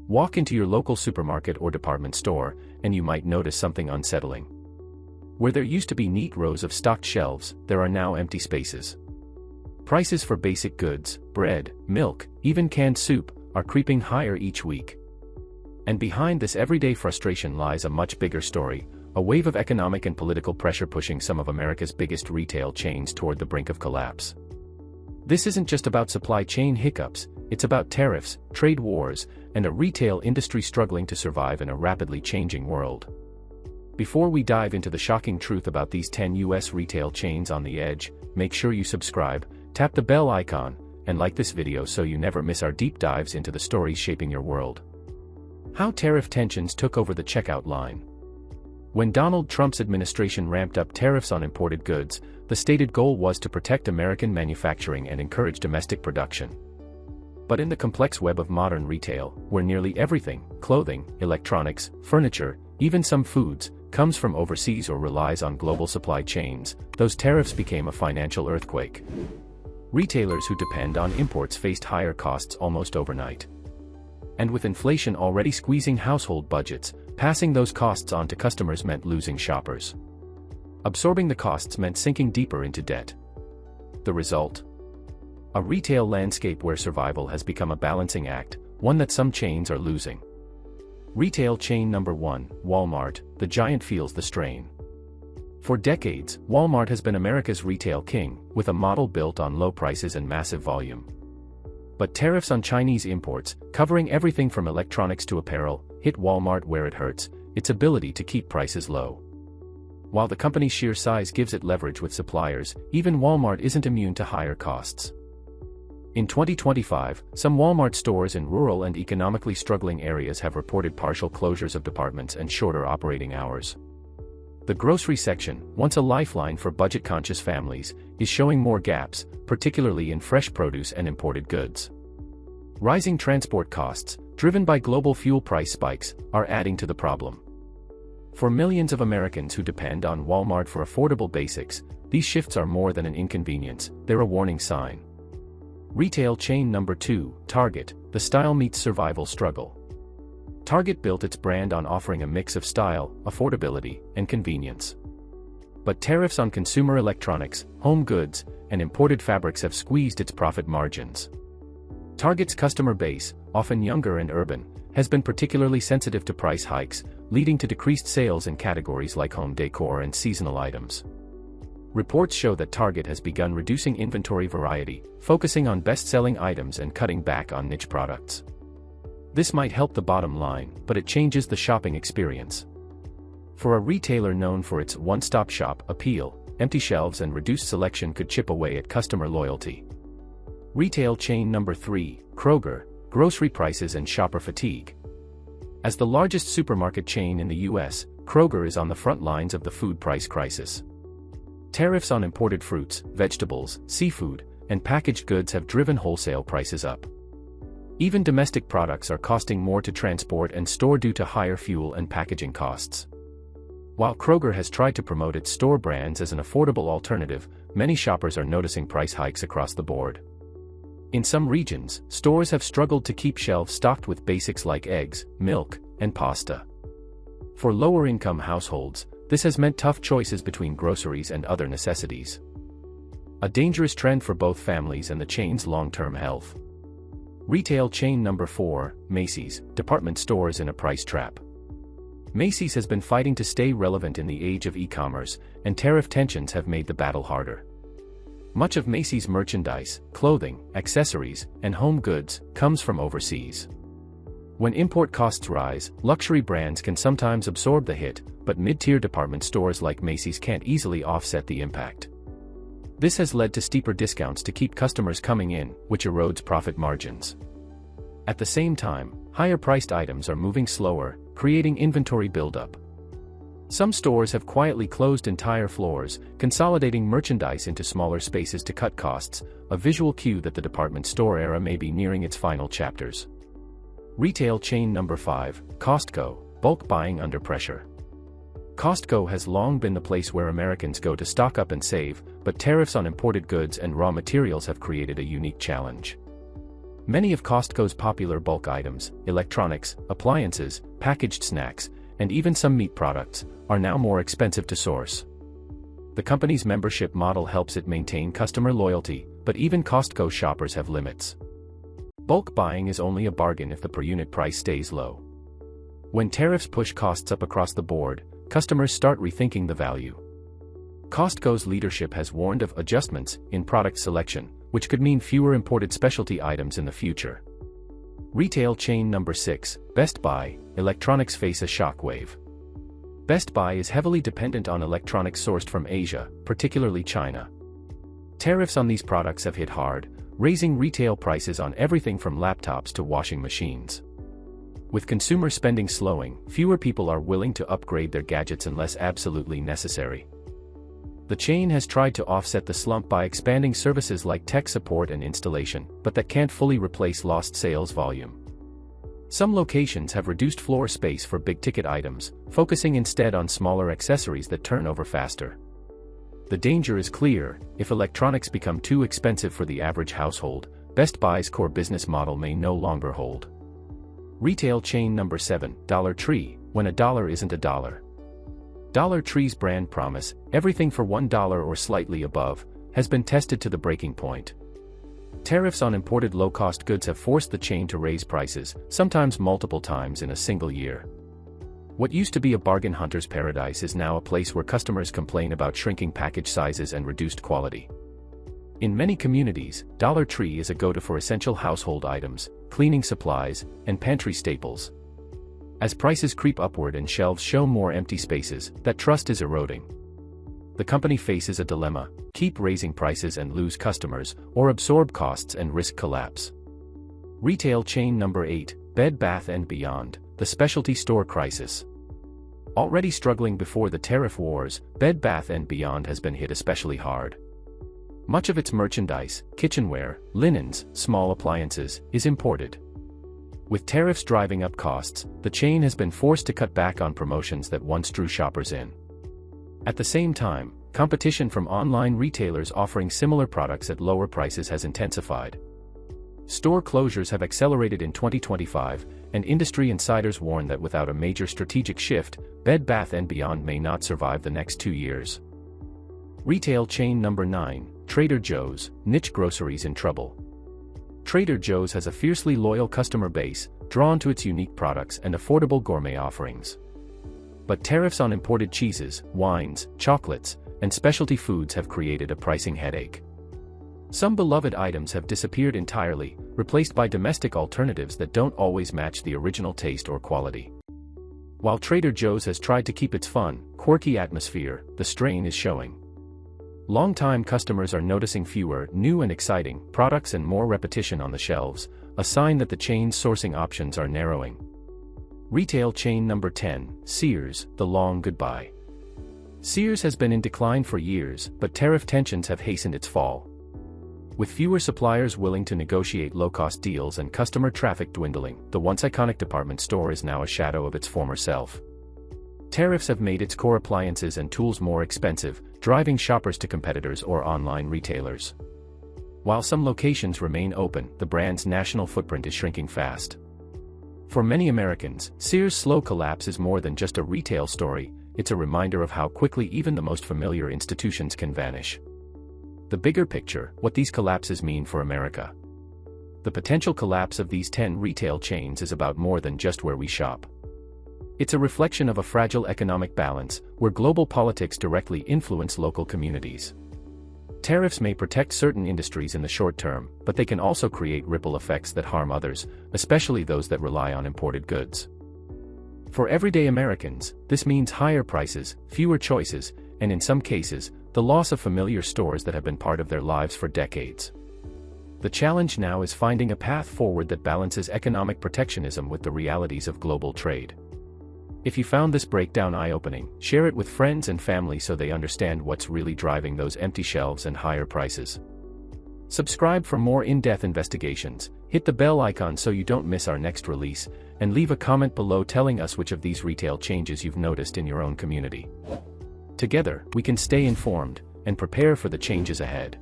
Walk into your local supermarket or department store, and you might notice something unsettling. Where there used to be neat rows of stocked shelves, there are now empty spaces. Prices for basic goods, bread, milk, even canned soup, are creeping higher each week. And behind this everyday frustration lies a much bigger story, a wave of economic and political pressure pushing some of America's biggest retail chains toward the brink of collapse. This isn't just about supply chain hiccups, it's about tariffs, trade wars, and a retail industry struggling to survive in a rapidly changing world. Before we dive into the shocking truth about these 10 US retail chains on the edge, make sure you subscribe, tap the bell icon, and like this video so you never miss our deep dives into the stories shaping your world. How tariff tensions took over the checkout line. When Donald Trump's administration ramped up tariffs on imported goods, the stated goal was to protect American manufacturing and encourage domestic production. But in the complex web of modern retail, where nearly everything, clothing, electronics, furniture, even some foods, comes from overseas or relies on global supply chains, those tariffs became a financial earthquake. Retailers who depend on imports faced higher costs almost overnight. And with inflation already squeezing household budgets, passing those costs on to customers meant losing shoppers. Absorbing the costs meant sinking deeper into debt. The result? A retail landscape where survival has become a balancing act, one that some chains are losing. Retail chain number 1, Walmart, the giant feels the strain. For decades, Walmart has been America's retail king, with a model built on low prices and massive volume. But tariffs on Chinese imports, covering everything from electronics to apparel, hit Walmart where it hurts, its ability to keep prices low. While the company's sheer size gives it leverage with suppliers, even Walmart isn't immune to higher costs. In 2025, some Walmart stores in rural and economically struggling areas have reported partial closures of departments and shorter operating hours. The grocery section, once a lifeline for budget-conscious families, is showing more gaps, particularly in fresh produce and imported goods. Rising transport costs, driven by global fuel price spikes, are adding to the problem. For millions of Americans who depend on Walmart for affordable basics, these shifts are more than an inconvenience, they're a warning sign. Retail chain number 2, Target, the style meets survival struggle. Target built its brand on offering a mix of style, affordability, and convenience. But tariffs on consumer electronics, home goods, and imported fabrics have squeezed its profit margins. Target's customer base, often younger and urban, has been particularly sensitive to price hikes, leading to decreased sales in categories like home decor and seasonal items. Reports show that Target has begun reducing inventory variety, focusing on best-selling items and cutting back on niche products. This might help the bottom line, but it changes the shopping experience. For a retailer known for its one-stop shop appeal, empty shelves and reduced selection could chip away at customer loyalty. Retail chain number 3, Kroger, grocery prices and shopper fatigue. As the largest supermarket chain in the US, Kroger is on the front lines of the food price crisis. Tariffs on imported fruits, vegetables, seafood, and packaged goods have driven wholesale prices up. Even domestic products are costing more to transport and store due to higher fuel and packaging costs. While Kroger has tried to promote its store brands as an affordable alternative, many shoppers are noticing price hikes across the board. In some regions, stores have struggled to keep shelves stocked with basics like eggs, milk, and pasta. For lower-income households, this has meant tough choices between groceries and other necessities. A dangerous trend for both families and the chain's long-term health. Retail chain number 4, Macy's, department stores in a price trap. Macy's has been fighting to stay relevant in the age of e-commerce, and tariff tensions have made the battle harder. Much of Macy's merchandise, clothing, accessories, and home goods comes from overseas. When import costs rise, luxury brands can sometimes absorb the hit, but mid-tier department stores like Macy's can't easily offset the impact. This has led to steeper discounts to keep customers coming in, which erodes profit margins. At the same time, higher-priced items are moving slower, creating inventory buildup. Some stores have quietly closed entire floors, consolidating merchandise into smaller spaces to cut costs, a visual cue that the department store era may be nearing its final chapters. Retail chain number 5, Costco, bulk buying under pressure. Costco has long been the place where Americans go to stock up and save, but tariffs on imported goods and raw materials have created a unique challenge. Many of Costco's popular bulk items, electronics, appliances, packaged snacks, and even some meat products, are now more expensive to source. The company's membership model helps it maintain customer loyalty, but even Costco shoppers have limits. Bulk buying is only a bargain if the per-unit price stays low. When tariffs push costs up across the board, customers start rethinking the value. Costco's leadership has warned of adjustments in product selection, which could mean fewer imported specialty items in the future. Retail chain number 6, Best Buy, electronics face a shockwave. Best Buy is heavily dependent on electronics sourced from Asia, particularly China. Tariffs on these products have hit hard, raising retail prices on everything from laptops to washing machines. With consumer spending slowing, fewer people are willing to upgrade their gadgets unless absolutely necessary. The chain has tried to offset the slump by expanding services like tech support and installation, but that can't fully replace lost sales volume. Some locations have reduced floor space for big-ticket items, focusing instead on smaller accessories that turn over faster. The danger is clear: if electronics become too expensive for the average household, Best Buy's core business model may no longer hold. Retail chain number 7, Dollar Tree, when a dollar isn't a dollar. Dollar Tree's brand promise, everything for $1 or slightly above, has been tested to the breaking point. Tariffs on imported low-cost goods have forced the chain to raise prices, sometimes multiple times in a single year. What used to be a bargain hunter's paradise is now a place where customers complain about shrinking package sizes and reduced quality. In many communities, Dollar Tree is a go-to for essential household items, cleaning supplies, and pantry staples. As prices creep upward and shelves show more empty spaces, that trust is eroding. The company faces a dilemma: keep raising prices and lose customers, or absorb costs and risk collapse. Retail chain number 8, Bed Bath & Beyond, the specialty store crisis. Already struggling before the tariff wars, Bed Bath & Beyond has been hit especially hard. Much of its merchandise, kitchenware, linens, small appliances, is imported. With tariffs driving up costs, the chain has been forced to cut back on promotions that once drew shoppers in. At the same time, competition from online retailers offering similar products at lower prices has intensified. Store closures have accelerated in 2025, and industry insiders warn that without a major strategic shift, Bed Bath & Beyond may not survive the next 2 years. Retail chain number 9, Trader Joe's, niche groceries in trouble. Trader Joe's has a fiercely loyal customer base, drawn to its unique products and affordable gourmet offerings. But tariffs on imported cheeses, wines, chocolates, and specialty foods have created a pricing headache. Some beloved items have disappeared entirely, replaced by domestic alternatives that don't always match the original taste or quality. While Trader Joe's has tried to keep its fun, quirky atmosphere, the strain is showing. Longtime customers are noticing fewer, new and exciting products and more repetition on the shelves, a sign that the chain's sourcing options are narrowing. Retail chain number 10, Sears, the long goodbye. Sears has been in decline for years, but tariff tensions have hastened its fall. With fewer suppliers willing to negotiate low-cost deals and customer traffic dwindling, the once iconic department store is now a shadow of its former self. Tariffs have made its core appliances and tools more expensive, driving shoppers to competitors or online retailers. While some locations remain open, the brand's national footprint is shrinking fast. For many Americans, Sears' slow collapse is more than just a retail story, it's a reminder of how quickly even the most familiar institutions can vanish. The bigger picture, what these collapses mean for America. The potential collapse of these 10 retail chains is about more than just where we shop. It's a reflection of a fragile economic balance, where global politics directly influence local communities. Tariffs may protect certain industries in the short term, but they can also create ripple effects that harm others, especially those that rely on imported goods. For everyday Americans, this means higher prices, fewer choices, and in some cases, the loss of familiar stores that have been part of their lives for decades. The challenge now is finding a path forward that balances economic protectionism with the realities of global trade. If you found this breakdown eye-opening, share it with friends and family so they understand what's really driving those empty shelves and higher prices. Subscribe for more in-depth investigations, hit the bell icon so you don't miss our next release, and leave a comment below telling us which of these retail changes you've noticed in your own community. Together, we can stay informed and prepare for the changes ahead.